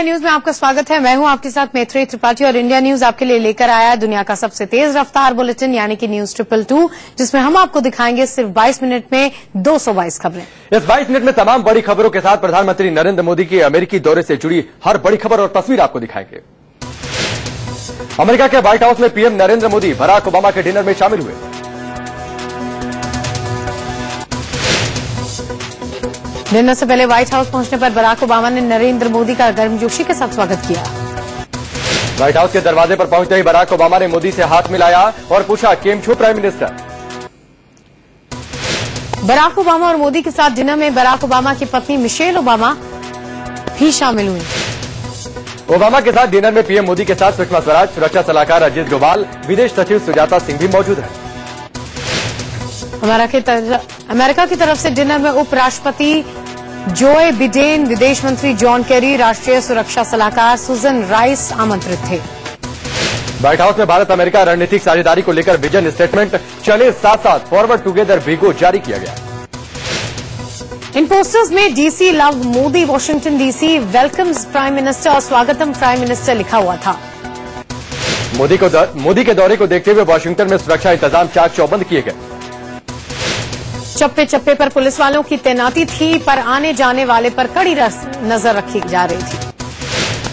News में आपका स्वागत है। मैं हूं आपके साथ मैत्री त्रिपाठी और इंडिया न्यूज आपके लिए लेकर आया है दुनिया का सबसे तेज रफ्तार बुलेटिन यानी कि न्यूज 222, जिसमें हम आपको दिखाएंगे सिर्फ 22 मिनट में 222 खबरें। इस 22 मिनट में तमाम बड़ी खबरों के साथ प्रधानमंत्री नरेंद्र मोदी के अमेरिकी दौरे से जुड़ी हर बड़ी खबर और तस्वीर आपको दिखाएंगे। अमेरिका के व्हाइट हाउस में PM Narendra Modi Barack Obama के डिनर में शामिल हुए। डिनर से पहले व्हाइट हाउस पहुंचने पर बराक ओबामा ने नरेंद्र मोदी का गर्मजोशी के साथ स्वागत किया। व्हाइट हाउस के दरवाजे पर पहुंचते ही बराक ओबामा ने मोदी से हाथ मिलाया और पूछा, केम छो प्राइम मिनिस्टर। बराक ओबामा और मोदी के साथ डिनर में बराक ओबामा की पत्नी मिशेल ओबामा भी शामिल हुई। ओबामा के साथ डिनर में पीएम मोदी के साथ सुषमा स्वराज, सुरक्षा सलाहकार अजीत डोभाल, विदेश सचिव सुजाता सिंह भी मौजूद हैं। अमेरिका की तरफ से डिनर में उपराष्ट्रपति जोए बिडेन, विदेश मंत्री जॉन केरी, राष्ट्रीय सुरक्षा सलाहकार सुजन राइस आमंत्रित थे। व्हाइट हाउस में भारत अमेरिका रणनीतिक साझेदारी को लेकर विजन स्टेटमेंट चले साथ साथ फॉरवर्ड टुगेदर वीगो जारी किया गया। इन पोस्टर्स में DC love Modi, Washington DC welcomes prime minister और स्वागतम प्राइम मिनिस्टर लिखा हुआ था। मोदी के दौरे को देखते हुए वॉशिंगटन में सुरक्षा इंतजाम चाक चौबंद किए गए। चप्पे चप्पे पर पुलिस वालों की तैनाती थी, पर आने जाने वाले पर कड़ी नजर रखी जा रही थी।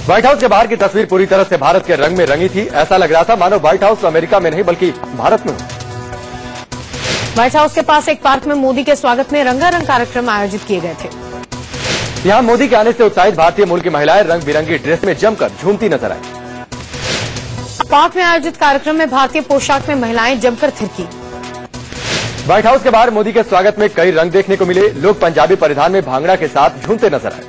व्हाइट हाउस के बाहर की तस्वीर पूरी तरह से भारत के रंग में रंगी थी। ऐसा लग रहा था मानो व्हाइट हाउस अमेरिका में नहीं बल्कि भारत में। व्हाइट हाउस के पास एक पार्क में मोदी के स्वागत में रंगारंग कार्यक्रम आयोजित किए गए थे। यहां मोदी के आने से उत्साहित भारतीय मूल की महिलाएं रंग बिरंगी ड्रेस में जमकर झूमती नजर आई। पार्क में आयोजित कार्यक्रम में भारतीय पोशाक में महिलाएं जमकर थिरकी। व्हाइट हाउस के बाहर मोदी के स्वागत में कई रंग देखने को मिले। लोग पंजाबी परिधान में भांगड़ा के साथ झूमते नजर आए।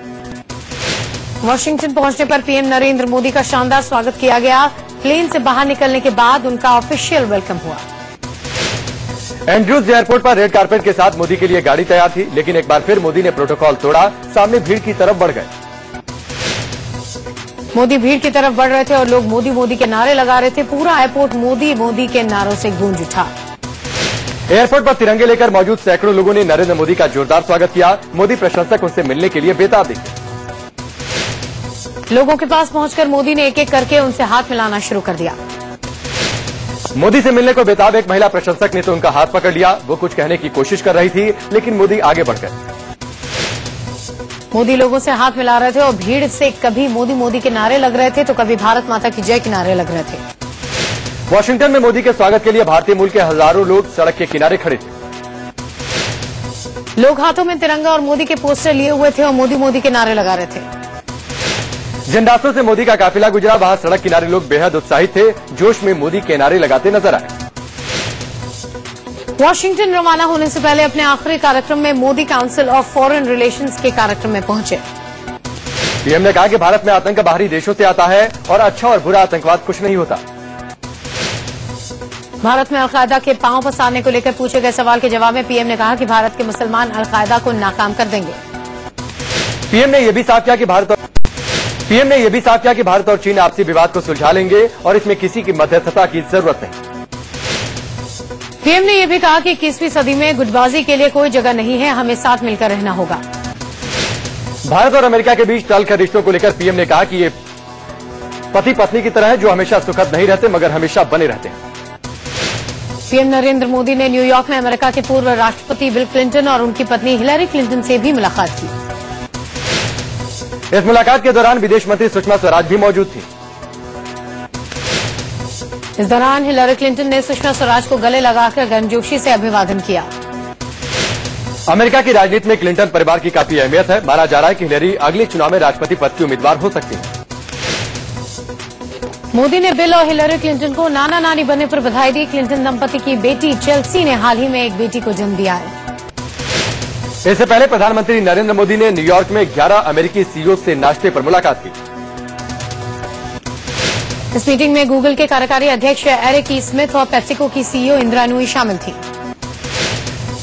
वॉशिंगटन पहुंचने पर पीएम नरेंद्र मोदी का शानदार स्वागत किया गया। प्लेन से बाहर निकलने के बाद उनका ऑफिशियल वेलकम हुआ। एंड्रूज एयरपोर्ट पर रेड कारपेट के साथ मोदी के लिए गाड़ी तैयार थी, लेकिन एक बार फिर मोदी ने प्रोटोकॉल तोड़ा, सामने भीड़ की तरफ बढ़ गए। मोदी भीड़ की तरफ बढ़ रहे थे और लोग मोदी मोदी के नारे लगा रहे थे। पूरा एयरपोर्ट मोदी मोदी के नारों से गूंज उठा। एयरपोर्ट पर तिरंगे लेकर मौजूद सैकड़ों लोगों ने नरेंद्र मोदी का जोरदार स्वागत किया। मोदी प्रशंसक उनसे मिलने के लिए बेताब दिखे। लोगों के पास पहुंचकर मोदी ने एक एक करके उनसे हाथ मिलाना शुरू कर दिया। मोदी से मिलने को बेताब एक महिला प्रशंसक ने तो उनका हाथ पकड़ लिया। वो कुछ कहने की कोशिश कर रही थी, लेकिन मोदी आगे बढ़ गए। मोदी लोगों से हाथ मिला रहे थे और भीड़ से कभी मोदी मोदी के नारे लग रहे थे तो कभी भारत माता की जय के नारे लग रहे थे। वॉशिंगटन में मोदी के स्वागत के लिए भारतीय मूल के हजारों लोग सड़क के किनारे खड़े थे। लोग हाथों में तिरंगा और मोदी के पोस्टर लिए हुए थे और मोदी मोदी के नारे लगा रहे थे। जिन रास्तों से मोदी का काफिला गुजरा वहां सड़क किनारे लोग बेहद उत्साहित थे, जोश में मोदी के नारे लगाते नजर आए। वॉशिंगटन रवाना होने से पहले अपने आखिरी कार्यक्रम में Modi council of foreign relations के कार्यक्रम में पहुंचे। पीएम ने कहा कि भारत में आतंक बाहरी देशों से आता है और अच्छा और बुरा आतंकवाद कुछ नहीं होता। भारत में अलकायदा के पांव पसारने को लेकर पूछे गए सवाल के जवाब में पीएम ने कहा कि भारत के मुसलमान अलकायदा को नाकाम कर देंगे। पीएम ने यह भी साफ किया कि भारत और चीन आपसी विवाद को सुलझा लेंगे और इसमें किसी की मध्यस्थता की जरूरत नहीं। पीएम ने यह भी कहा कि 21वीं सदी में गुटबाजी के लिए कोई जगह नहीं है, हमें साथ मिलकर रहना होगा। भारत और अमेरिका के बीच टल कर रिश्तों को लेकर पीएम ने कहा कि ये पति पत्नी की तरह है, जो हमेशा सुखद नहीं रहते मगर हमेशा बने रहते हैं। पीएम नरेंद्र मोदी ने न्यूयॉर्क में अमेरिका के पूर्व राष्ट्रपति बिल क्लिंटन और उनकी पत्नी हिलरी क्लिंटन से भी मुलाकात की। इस मुलाकात के दौरान विदेश मंत्री सुषमा स्वराज भी मौजूद थी। इस दौरान हिलरी क्लिंटन ने सुषमा स्वराज को गले लगाकर गर्मजोशी से अभिवादन किया। अमेरिका की राजनीति में क्लिंटन परिवार की काफी अहमियत है। माना जा रहा है कि हिलरी अगले चुनाव में राष्ट्रपति पद की उम्मीदवार हो सकती है। मोदी ने बिल और हिलरी क्लिंटन को नाना नानी बनने पर बधाई दी। क्लिंटन दंपति की बेटी चेल्सी ने हाल ही में एक बेटी को जन्म दिया है। इससे पहले प्रधानमंत्री नरेंद्र मोदी ने न्यूयॉर्क में 11 अमेरिकी सीईओ से नाश्ते पर मुलाकात की। इस मीटिंग में गूगल के कार्यकारी अध्यक्ष एरिक ई स्मिथ और पेप्सिको की सीईओ इंदिरा नूई शामिल थी।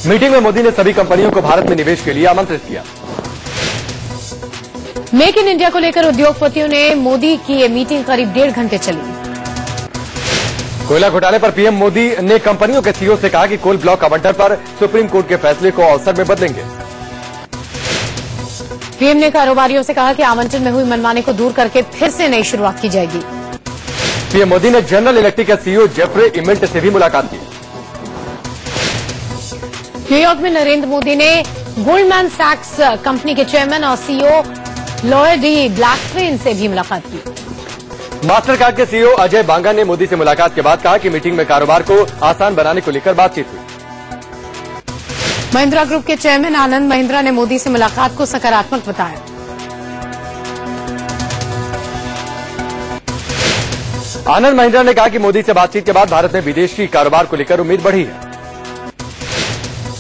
मीटिंग में मोदी ने सभी कंपनियों को भारत में निवेश के लिए आमंत्रित किया। मेक इन इंडिया को लेकर उद्योगपतियों ने मोदी की ये मीटिंग करीब 1.5 घंटे चली। कोयला घोटाले पर पीएम मोदी ने कंपनियों के सीईओ से कहा कि कोल ब्लॉक आवंटन पर सुप्रीम कोर्ट के फैसले को अवसर में बदलेंगे। पीएम ने कारोबारियों से कहा कि आवंटन में हुई मनमानी को दूर करके फिर से नई शुरुआत की जाएगी। पीएम मोदी ने जनरल इलेक्ट्रिक के सीईओ जेफरे इमेंट से भी मुलाकात की। न्यूयॉर्क में नरेंद्र मोदी ने गोल्डमैन सैक्स कंपनी के चेयरमैन और सीईओ लॉयड डी ब्लैकस्टेन से भी मुलाकात की। मास्टरकार्ड के सीईओ अजय बांगा ने मोदी से मुलाकात के बाद कहा कि मीटिंग में कारोबार को आसान बनाने को लेकर बातचीत हुई। महिंद्रा ग्रुप के चेयरमैन आनंद महिंद्रा ने मोदी से मुलाकात को सकारात्मक बताया। आनंद महिंद्रा ने कहा कि मोदी से बातचीत के बाद भारत में विदेशी कारोबार को लेकर उम्मीद बढ़ी है।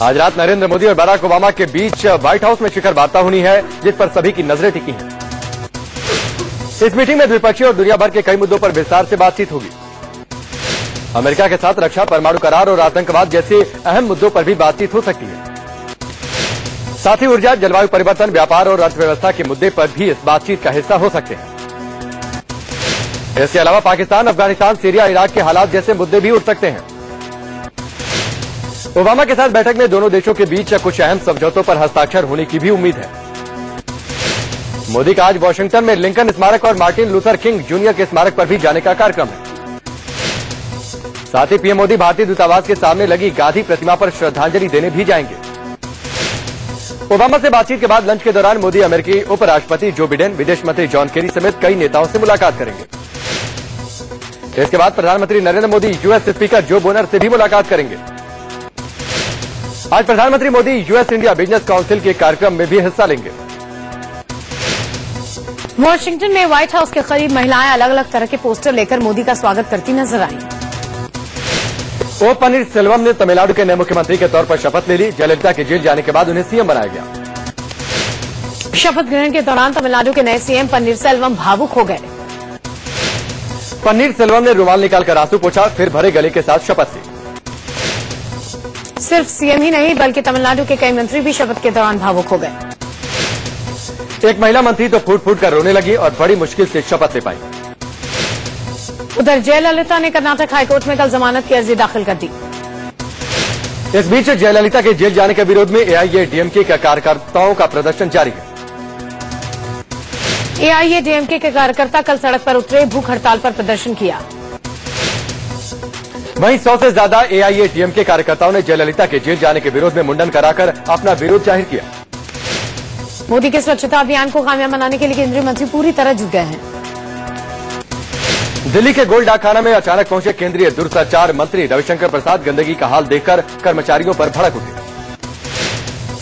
आज रात नरेंद्र मोदी और बराक ओबामा के बीच व्हाइट हाउस में शिखर वार्ता होनी है, जिस पर सभी की नजरें टिकी हैं। इस मीटिंग में द्विपक्षीय और दुनिया भर के कई मुद्दों पर विस्तार से बातचीत होगी। अमेरिका के साथ रक्षा, परमाणु करार और आतंकवाद जैसे अहम मुद्दों पर भी बातचीत हो सकती है। साथ ही ऊर्जा, जलवायु परिवर्तन, व्यापार और अर्थव्यवस्था के मुद्दे पर भी इस बातचीत का हिस्सा हो सकते हैं। इसके अलावा पाकिस्तान, अफगानिस्तान, सीरिया, इराक के हालात जैसे मुद्दे भी उठ सकते हैं। ओबामा के साथ बैठक में दोनों देशों के बीच कुछ अहम समझौतों पर हस्ताक्षर होने की भी उम्मीद है। मोदी का आज वॉशिंगटन में लिंकन स्मारक और मार्टिन लूथर किंग जूनियर के स्मारक पर भी जाने का कार्यक्रम है। साथ ही पीएम मोदी भारतीय दूतावास के सामने लगी गांधी प्रतिमा पर श्रद्धांजलि देने भी जाएंगे। ओबामा से बातचीत के बाद लंच के दौरान मोदी अमेरिकी उपराष्ट्रपति जो बिडेन, विदेश मंत्री जॉन केरी समेत कई नेताओं से मुलाकात करेंगे। इसके बाद प्रधानमंत्री नरेंद्र मोदी यूएस स्पीकर जो बोनर से भी मुलाकात करेंगे। आज प्रधानमंत्री Modi US India business council के कार्यक्रम में भी हिस्सा लेंगे। वॉशिंगटन में व्हाइट हाउस के करीब महिलाएं अलग अलग तरह के पोस्टर लेकर मोदी का स्वागत करती नजर आई। ओ पनीरसेल्वम ने तमिलनाडु के नए मुख्यमंत्री के तौर पर शपथ ले ली। जयललिता के जेल जाने के बाद उन्हें सीएम बनाया गया। शपथ ग्रहण के दौरान तमिलनाडु के नए सीएम पनीरसेल्वम भावुक हो गए। पनीरसेल्वम ने रुमाल निकालकर आंसू पोंछा, फिर भरे गले के साथ शपथ ली। सिर्फ सीएम ही नहीं बल्कि तमिलनाडु के कई मंत्री भी शपथ के दौरान भावुक हो गए। एक महिला मंत्री तो फूट फूट कर रोने लगी और बड़ी मुश्किल से शपथ ले पाई। उधर जयललिता ने कर्नाटक हाईकोर्ट में कल जमानत की अर्जी दाखिल कर दी। इस बीच जयललिता के जेल जाने के विरोध में एआईएडीएमके के कार्यकर्ताओं का प्रदर्शन जारी है। एआईएडीएमके के कार्यकर्ता कल सड़क पर उतरे, भूख हड़ताल पर प्रदर्शन किया। वहीं 100 से ज्यादा एआईएडीएमके कार्यकर्ताओं ने जयललिता के जेल जाने के विरोध में मुंडन कराकर अपना विरोध जाहिर किया। मोदी के स्वच्छता अभियान को कामयाब बनाने के लिए केंद्रीय मंत्री पूरी तरह जुट गए हैं। दिल्ली के गोल्ड डाकखाना में अचानक पहुंचे केंद्रीय दूरसंचार मंत्री रविशंकर प्रसाद गंदगी का हाल देखकर कर्मचारियों पर भड़क उठे।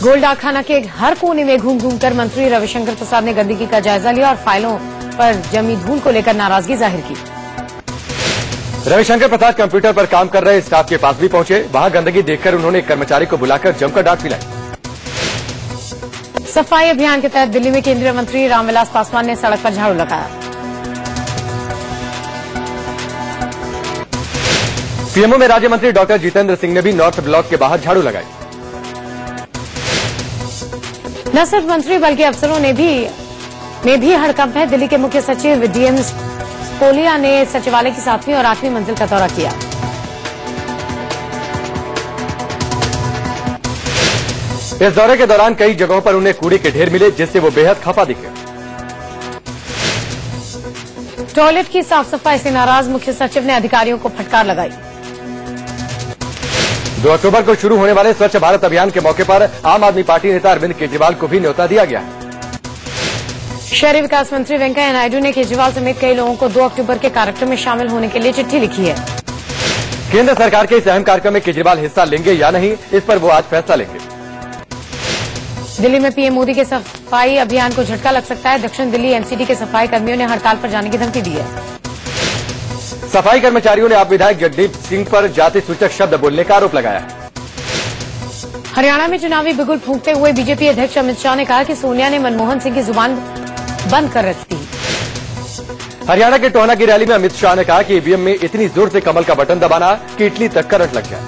गोल्ड डाकखाना के हर कोने में घूम घूमकर मंत्री रविशंकर प्रसाद ने गंदगी का जायजा लिया और फाइलों पर जमी धूल को लेकर नाराजगी जाहिर की। रविशंकर प्रसाद कंप्यूटर पर काम कर रहे स्टाफ के पास भी पहुंचे। वहां गंदगी देखकर उन्होंने कर्मचारी को बुलाकर जमकर डांट पिलाई। सफाई अभियान के तहत दिल्ली में केंद्रीय मंत्री रामविलास पासवान ने सड़क पर झाड़ू लगाया। पीएमओ में राज्य मंत्री डॉक्टर जितेंद्र सिंह ने भी नॉर्थ ब्लॉक के बाहर झाड़ू लगाई। न सिर्फ मंत्री बल्कि अफसरों ने भी हड़कंप है। दिल्ली के मुख्य सचिव डीएम स्पोलिया ने सचिवालय की 7वीं और 8वीं मंजिल का दौरा किया। इस दौरे के दौरान कई जगहों पर उन्हें कूड़े के ढेर मिले, जिससे वो बेहद खफा दिखे। टॉयलेट की साफ सफाई से नाराज मुख्य सचिव ने अधिकारियों को फटकार लगाई। 2 अक्टूबर को शुरू होने वाले स्वच्छ भारत अभियान के मौके पर आम आदमी पार्टी नेता अरविंद केजरीवाल को भी न्योता दिया गया है। शहरी विकास मंत्री वेंकैया नायडू ने केजरीवाल समेत कई लोगों को 2 अक्टूबर के कार्यक्रम में शामिल होने के लिए चिट्ठी लिखी है। केंद्र सरकार के इस अहम कार्यक्रम में केजरीवाल हिस्सा लेंगे या नहीं, इस पर वो आज फैसला लेंगे। दिल्ली में पीएम मोदी के सफाई अभियान को झटका लग सकता है। दक्षिण दिल्ली एमसीडी के सफाई कर्मियों ने हड़ताल पर जाने की धमकी दी है। सफाई कर्मचारियों ने आप विधायक जगदीप सिंह पर जाति सूचक शब्द बोलने का आरोप लगाया है। हरियाणा में चुनावी बिगुल फूंकते हुए बीजेपी अध्यक्ष अमित शाह ने कहा कि सोनिया ने मनमोहन सिंह की जुबान बंद कर रखी थी। हरियाणा के टोहना की रैली में अमित शाह ने कहा कि ईवीएम में इतनी जोर से कमल का बटन दबाना कि इटली तक करंट लग गया।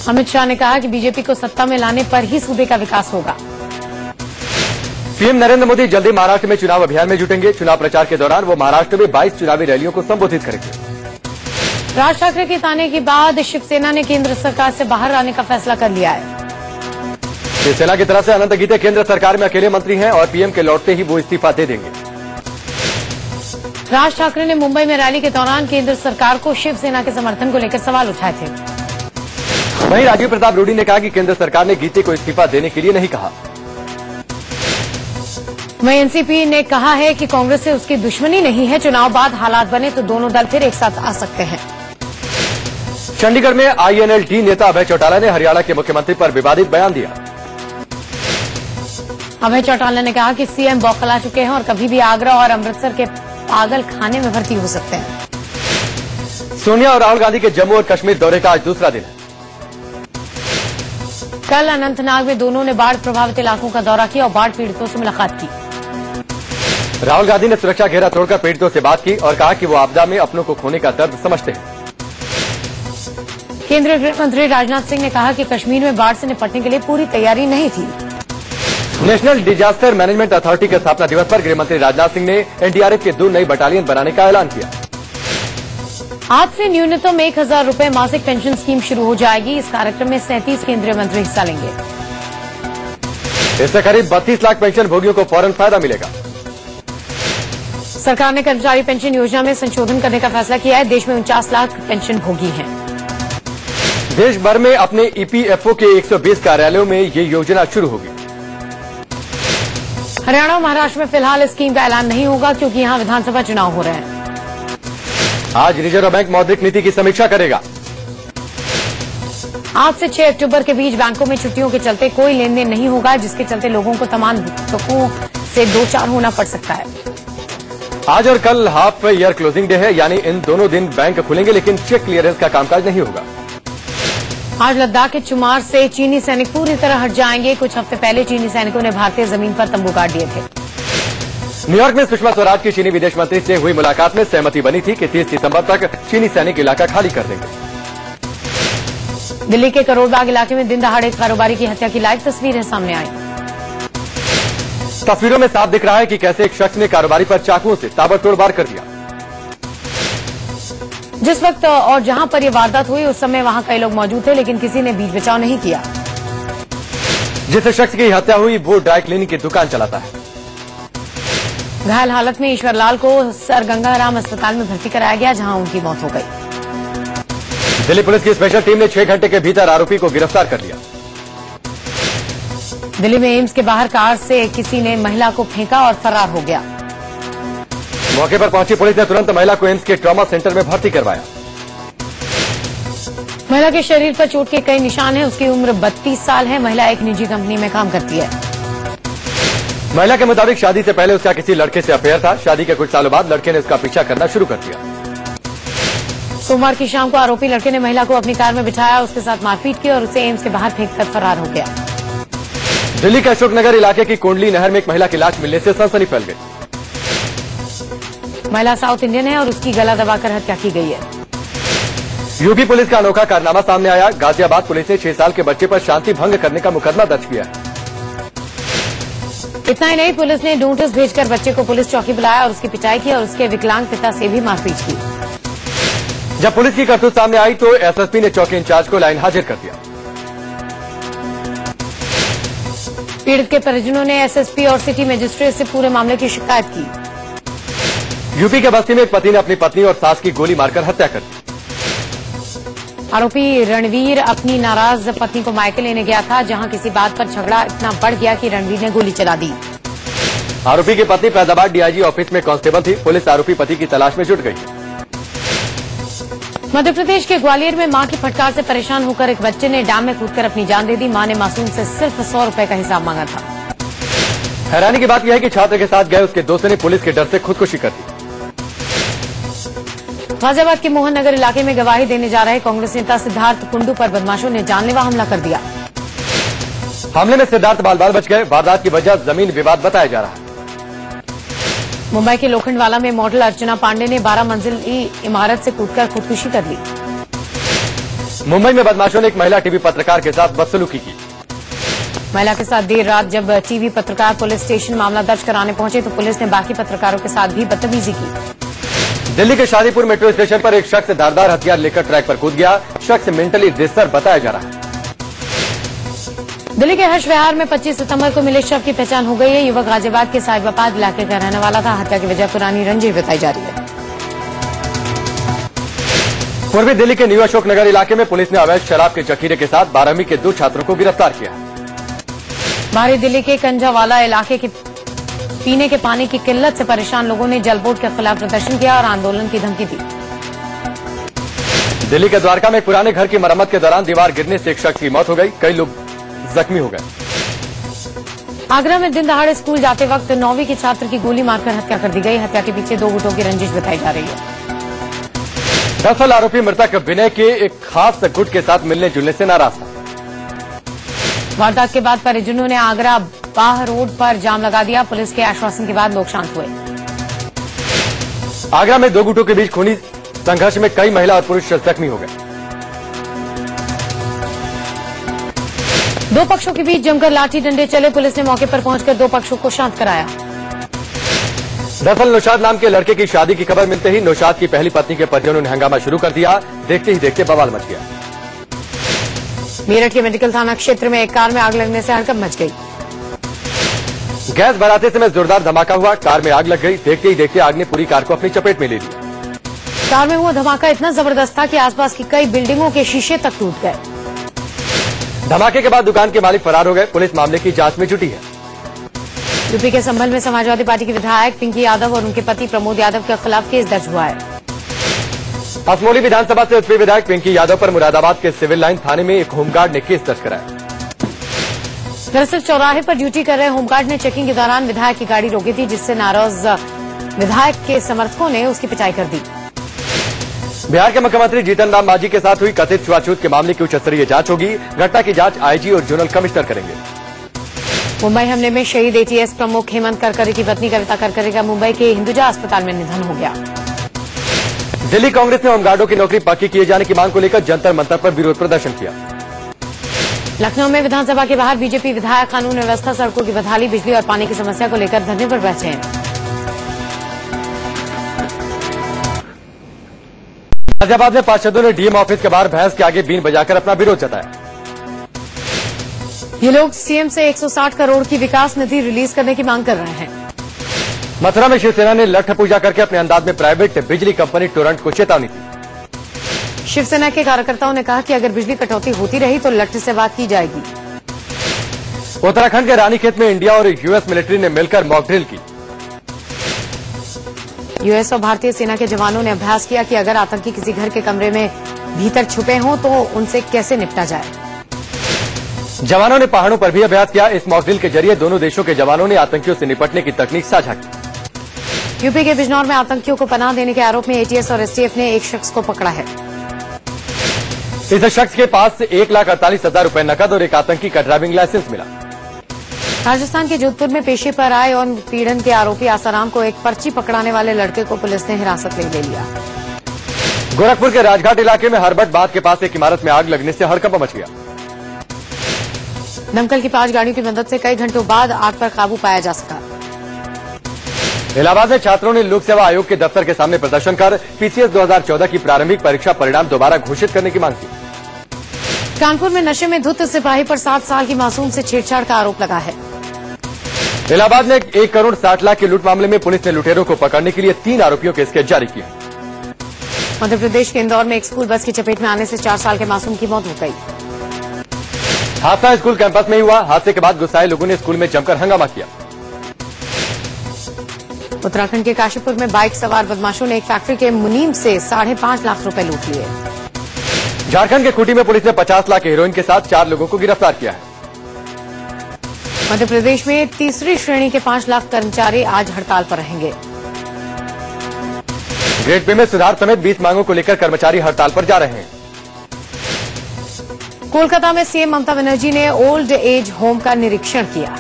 अमित शाह ने कहा कि बीजेपी को सत्ता में लाने पर ही सूबे का विकास होगा। पीएम नरेंद्र मोदी जल्दी महाराष्ट्र में चुनाव अभियान में जुटेंगे। चुनाव प्रचार के दौरान वो महाराष्ट्र में 22 चुनावी रैलियों को संबोधित करेंगे। राज ठाकरे के ताने के बाद शिवसेना ने केंद्र सरकार से बाहर आने का फैसला कर लिया है। शिवसेना की तरफ से अनंत गीते केंद्र सरकार में अकेले मंत्री हैं और पीएम के लौटते ही वो इस्तीफा दे देंगे। राज ठाकरे ने मुंबई में रैली के दौरान केंद्र सरकार को शिवसेना के समर्थन को लेकर सवाल उठाए थे। वहीं राजीव प्रताप रूडी ने कहा कि केंद्र सरकार ने गीते को इस्तीफा देने के लिए नहीं कहा। वहीं एनसीपी ने कहा है कि कांग्रेस से उसकी दुश्मनी नहीं है, चुनाव बाद हालात बने तो दोनों दल फिर एक साथ आ सकते हैं। चंडीगढ़ में आईएनएलडी नेता अभय चौटाला ने हरियाणा के मुख्यमंत्री पर विवादित बयान दिया। अभय चौटाला ने कहा कि सीएम बौखला चुके हैं और कभी भी आगरा और अमृतसर के पागल खाने में भर्ती हो सकते हैं। सोनिया और राहुल गांधी के जम्मू और कश्मीर दौरे का आज दूसरा दिन है। कल अनंतनाग में दोनों ने बाढ़ प्रभावित इलाकों का दौरा किया और बाढ़ पीड़ितों से मुलाकात की। राहुल गांधी ने सुरक्षा घेरा तोड़कर पीड़ितों से बात की और कहा कि वो आपदा में अपनों को खोने का दर्द समझते हैं। केंद्रीय गृह मंत्री राजनाथ सिंह ने कहा कि कश्मीर में बाढ़ से निपटने के लिए पूरी तैयारी नहीं थी। नेशनल डिजास्टर मैनेजमेंट अथॉरिटी के स्थापना दिवस पर गृह मंत्री राजनाथ सिंह ने एनडीआरएफ के 2 नई बटालियन बनाने का ऐलान किया। आज से न्यूनतम 1,000 रुपए मासिक पेंशन स्कीम शुरू हो जाएगी। इस कार्यक्रम में 37 केंद्रीय मंत्री हिस्सा लेंगे। इससे करीब 32 लाख पेंशन भोगियों को फौरन फायदा मिलेगा। सरकार ने कर्मचारी पेंशन योजना में संशोधन करने का फैसला किया है। देश में 49 लाख पेंशन भोगी हैं। देश भर में अपने ईपीएफओ के 120 कार्यालयों में ये योजना शुरू होगी। हरियाणा और महाराष्ट्र में फिलहाल इस स्कीम का ऐलान नहीं होगा क्योंकि यहां विधानसभा चुनाव हो रहे हैं। आज रिजर्व बैंक मौद्रिक नीति की समीक्षा करेगा। आज से 6 अक्टूबर के बीच बैंकों में छुट्टियों के चलते कोई लेन देन नहीं होगा, जिसके चलते लोगों को तमाम दिक्कतों से दो चार होना पड़ सकता है। आज और कल हाफ ईयर क्लोजिंग डे है, यानी इन दोनों दिन बैंक खुलेंगे लेकिन चेक क्लियरेंस का कामकाज नहीं होगा। आज लद्दाख के चुमार से चीनी सैनिक पूरी तरह हट जाएंगे। कुछ हफ्ते पहले चीनी सैनिकों ने भारतीय जमीन पर तंबू गाड़ दिए थे। न्यूयॉर्क में सुषमा स्वराज की चीनी विदेश मंत्री से हुई मुलाकात में सहमति बनी थी कि 30 दिसंबर तक चीनी सैनिक इलाका खाली कर देंगे। दिल्ली के करोलबाग इलाके में दिन दहाड़े कारोबारी की हत्या की लाइव तस्वीरें सामने आई। तस्वीरों में साफ दिख रहा है कि कैसे एक शख्स ने कारोबारी पर चाकुओं से ताबड़तोड़ वार कर दिया। जिस वक्त और जहां पर यह वारदात हुई उस समय वहां कई लोग मौजूद थे, लेकिन किसी ने बीच बचाव नहीं किया। जिस शख्स की हत्या हुई वो ड्राई क्लीनिंग की दुकान चलाता है। घायल हालत में ईश्वर लाल को सर गंगाराम अस्पताल में भर्ती कराया गया, जहां उनकी मौत हो गई। दिल्ली पुलिस की स्पेशल टीम ने 6 घंटे के भीतर आरोपी को गिरफ्तार कर लिया। दिल्ली में एम्स के बाहर कार से किसी ने महिला को फेंका और फरार हो गया। मौके पर पहुंची पुलिस ने तुरंत महिला को एम्स के ट्रॉमा सेंटर में भर्ती करवाया। महिला के शरीर पर चोट के कई निशान हैं। उसकी उम्र 32 साल है। महिला एक निजी कंपनी में काम करती है। महिला के मुताबिक शादी से पहले उसका किसी लड़के से अफेयर था। शादी के कुछ सालों बाद लड़के ने उसका पीछा करना शुरू कर दिया। सोमवार की शाम को आरोपी लड़के ने महिला को अपनी कार में बिठाया, उसके साथ मारपीट की और उसे एम्स के बाहर फेंककर फरार हो गया। दिल्ली के अशोकनगर इलाके की कोंडली नहर में एक महिला की लाश मिलने से सनसनी फैल गई। महिला साउथ इंडियन है और उसकी गला दबाकर हत्या की गई है। यूपी पुलिस का अनोखा कारनामा सामने आया। गाजियाबाद पुलिस ने 6 साल के बच्चे पर शांति भंग करने का मुकदमा दर्ज किया। इतना ही नहीं, पुलिस ने नोटिस भेजकर बच्चे को पुलिस चौकी बुलाया और उसकी पिटाई की और उसके विकलांग पिता से भी मारपीट की। जब पुलिस की करतूत सामने आई तो एसएसपी ने चौकी इंचार्ज को लाइन हाजिर कर दिया। पीड़ित के परिजनों ने एसएसपी और सिटी मजिस्ट्रेट से पूरे मामले की शिकायत की। यूपी के बस्ती में एक पति ने अपनी पत्नी और सास की गोली मारकर हत्या कर दी। आरोपी रणवीर अपनी नाराज पत्नी को मायके लेने गया था, जहां किसी बात पर झगड़ा इतना बढ़ गया कि रणवीर ने गोली चला दी। आरोपी की पत्नी फैजाबाद डीआईजी ऑफिस में कांस्टेबल थी। पुलिस आरोपी पति की तलाश में जुट गई। मध्य प्रदेश के ग्वालियर में मां की फटकार से परेशान होकर एक बच्चे ने डैम में कूदकर अपनी जान दे दी। मां ने मासूम से सिर्फ 100 रुपए का हिसाब मांगा था। हैरानी की बात यह है कि छात्र के साथ गए उसके दोस्त ने पुलिस के डर से खुदकुशी कर दी। गाजियाबाद के मोहन नगर इलाके में गवाही देने जा रहे कांग्रेस नेता सिद्धार्थ कुंडू पर बदमाशों ने जानलेवा हमला कर दिया। हमले में सिद्धार्थ बाल-बाल बच गए। वारदात की वजह जमीन विवाद बताया जा रहा है। मुंबई के लोखंडवाला में मॉडल अर्चना पांडे ने 12 मंजिली इमारत से कूदकर खुदकुशी कर ली। मुंबई में बदमाशों ने एक महिला टीवी पत्रकार के साथ बदसलूकी की। महिला के साथ देर रात जब टीवी पत्रकार पुलिस स्टेशन मामला दर्ज कराने पहुंचे तो पुलिस ने बाकी पत्रकारों के साथ भी बदतमीजी की। दिल्ली के शादीपुर मेट्रो स्टेशन पर एक शख्स धारदार हथियार लेकर ट्रैक पर कूद गया। शख्स मेंटली डिस्टर्ब बताया जा रहा है। दिल्ली के हर्ष विहार में 25 सितंबर को मिले शव की पहचान हो गई है। युवक गाजियाबाद के साहिबाबाद इलाके का रहने वाला था। हत्या की वजह पुरानी रंजिश बताई जा रही है। पूर्वी दिल्ली के न्यू अशोक नगर इलाके में पुलिस ने अवैध शराब के जखीरे के साथ 12वीं के 2 छात्रों को गिरफ्तार किया। बाहरी दिल्ली के कंजावाला इलाके के पीने के पानी की किल्लत से परेशान लोगों ने जल बोर्ड के खिलाफ प्रदर्शन किया और आंदोलन की धमकी दी। दिल्ली के द्वारका में एक पुराने घर की मरम्मत के दौरान दीवार गिरने से एक शख्स की मौत हो गई, कई लोग जख्मी हो गए। आगरा में दिन दहाड़े स्कूल जाते वक्त 9वीं के छात्र की गोली मारकर हत्या कर दी गई। हत्या के पीछे 2 गुटों की रंजिश बताई जा रही है। दरअसल आरोपी मृतक विनय के एक खास गुट के साथ मिलने जुलने से नाराज था। वारदात के बाद परिजनों ने आगरा बाह रोड पर जाम लगा दिया। पुलिस के आश्वासन के बाद लोग शांत हुए। आगरा में 2 गुटों के बीच खूनी संघर्ष में कई महिला और पुरुष जख्मी हो गए। 2 पक्षों के बीच जमकर लाठी डंडे चले। पुलिस ने मौके पर पहुंचकर 2 पक्षों को शांत कराया। दरअसल नौशाद नाम के लड़के की शादी की खबर मिलते ही नौशाद की पहली पत्नी के परिजनों ने हंगामा शुरू कर दिया। देखते ही देखते बवाल मच गया। मेरठ के मेडिकल थाना क्षेत्र में एक कार में आग लगने से हड़कंप मच गई। गैस भराते समय जोरदार धमाका हुआ, कार में आग लग गई। देखते ही देखते आग ने पूरी कार को अपनी चपेट में ले लिया। कार में हुआ धमाका इतना जबरदस्त था कि आसपास की कई बिल्डिंगों के शीशे तक टूट गए। धमाके के बाद दुकान के मालिक फरार हो गए। पुलिस मामले की जांच में जुटी है। यूपी के संभल में समाजवादी पार्टी की विधायक पिंकी यादव और उनके पति प्रमोद यादव के खिलाफ केस दर्ज हुआ है। असमोली विधानसभा से उत्पीड़ित विधायक पिंकी यादव पर मुरादाबाद के सिविल लाइन थाने में एक होमगार्ड ने केस दर्ज कराया। दरअसल चौराहे पर ड्यूटी कर रहे होमगार्ड ने चेकिंग के दौरान विधायक की गाड़ी रोकी थी, जिससे नाराज विधायक के समर्थकों ने उसकी पिटाई कर दी। बिहार के मुख्यमंत्री जीतन राम मांझी के साथ हुई कथित छुआछूत के मामले की उच्च स्तरीय जांच होगी। घटना की जांच आईजी और जोनल कमिश्नर करेंगे। मुंबई हमले में शहीद एटीएस प्रमुख हेमंत करकरे की पत्नी कविता करकरे का मुंबई के हिंदुजा अस्पताल में निधन हो गया। दिल्ली कांग्रेस ने होमगार्डों की नौकरी पक्की किए जाने की मांग को लेकर जंतर मंतर पर विरोध प्रदर्शन किया। लखनऊ में विधानसभा के बाहर बीजेपी विधायक कानून व्यवस्था, सड़कों की बदहाली, बिजली और पानी की समस्या को लेकर धरने पर बैठे हैं। गाजियाबाद में पार्षदों ने डीएम ऑफिस के बाहर भैंस के आगे बीन बजाकर अपना विरोध जताया। ये लोग सीएम से 160 करोड़ की विकास निधि रिलीज करने की मांग कर रहे हैं। मथुरा में शिवसेना ने लठ पूजा करके अपने अंदाज में प्राइवेट बिजली कंपनी टोरंट को चेतावनी दी। शिवसेना के कार्यकर्ताओं ने कहा कि अगर बिजली कटौती होती रही तो लठ से बात की जाएगी। उत्तराखंड के रानीखेत में इंडिया और यूएस मिलिट्री ने मिलकर मॉक ड्रिल की। यूएस और भारतीय सेना के जवानों ने अभ्यास किया कि अगर आतंकी किसी घर के कमरे में भीतर छुपे हों तो उनसे कैसे निपटा जाए। जवानों ने पहाड़ों पर भी अभ्यास किया। इस मॉक ड्रिल के जरिए दोनों देशों के जवानों ने आतंकियों से निपटने की तकनीक साझा की। यूपी के बिजनौर में आतंकियों को पनाह देने के आरोप में एटीएस और एसटीएफ ने एक शख्स को पकड़ा है। इस शख्स के पास से 1,48,000 रुपए नकद और एक आतंकी का ड्राइविंग लाइसेंस मिला। राजस्थान के जोधपुर में पेशे पर आए और पीड़न के आरोपी आसाराम को एक पर्ची पकड़ाने वाले लड़के को पुलिस ने हिरासत में ले लिया। गोरखपुर के राजघाट इलाके में हरबट बांध के पास एक इमारत में आग लगने से हड़कंप मच गया। दमकल की 5 गाड़ियों की मदद से कई घंटों बाद आग पर काबू पाया जा सका। इलाहाबाद में छात्रों ने लोक सेवा आयोग के दफ्तर के सामने प्रदर्शन कर पीसीएस 2014 की प्रारंभिक परीक्षा परिणाम दोबारा घोषित करने की मांग की। कानपुर में नशे में धुत सिपाही पर 7 साल की मासूम से छेड़छाड़ का आरोप लगा है। इलाहाबाद में 1 करोड़ 60 लाख के लूट मामले में पुलिस ने लुटेरों को पकड़ने के लिए 3 आरोपियों के स्केच जारी किए। मध्य प्रदेश के इंदौर में एक स्कूल बस की चपेट में आने से 4 साल के मासूम की मौत हो गई। हादसा स्कूल कैंपस में ही हुआ। हादसे के बाद गुस्साए लोगों ने स्कूल में जमकर हंगामा किया। उत्तराखंड के काशीपुर में बाइक सवार बदमाशों ने एक फैक्ट्री के मुनीम से 5.5 लाख रुपए लूट लिए। झारखंड के खूंटी में पुलिस ने 50 लाख हेरोइन के साथ 4 लोगों को गिरफ्तार किया है। मध्य प्रदेश में तीसरी श्रेणी के 5 लाख कर्मचारी आज हड़ताल पर रहेंगे। ग्रेड पे में सुधार समेत 20 मांगों को लेकर कर्मचारी हड़ताल पर जा रहे हैं। कोलकाता में सीएम ममता बनर्जी ने ओल्ड एज होम का निरीक्षण किया।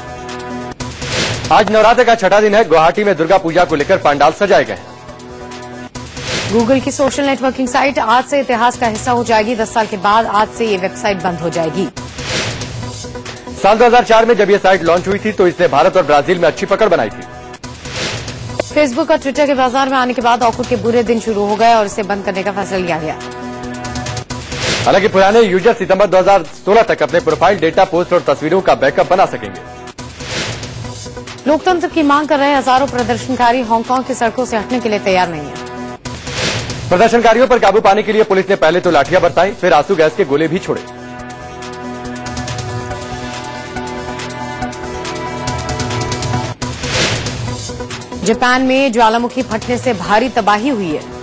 आज नवरात्र का 6ठा दिन है। गुवाहाटी में दुर्गा पूजा को लेकर पंडाल सजाए गए हैं। गूगल की सोशल नेटवर्किंग साइट आज से इतिहास का हिस्सा हो जाएगी। 10 साल के बाद आज से ये वेबसाइट बंद हो जाएगी। साल 2004 में जब ये साइट लॉन्च हुई थी तो इसने भारत और ब्राजील में अच्छी पकड़ बनाई थी। फेसबुक और ट्विटर के बाजार में आने के बाद ऑकुड के बुरे दिन शुरू हो गए और इसे बंद करने का फैसला लिया गया। हालांकि पुराने यूजर सितंबर 2016 तक अपने प्रोफाइल डेटा, पोस्ट और तस्वीरों का बैकअप बना सकेंगे। लोकतंत्र की मांग कर रहे हजारों प्रदर्शनकारी हांगकांग की सड़कों से हटने के लिए तैयार नहीं है। प्रदर्शनकारियों पर काबू पाने के लिए पुलिस ने पहले तो लाठियां बरसाई, फिर आंसू गैस के गोले भी छोड़े। जापान में ज्वालामुखी फटने से भारी तबाही हुई है।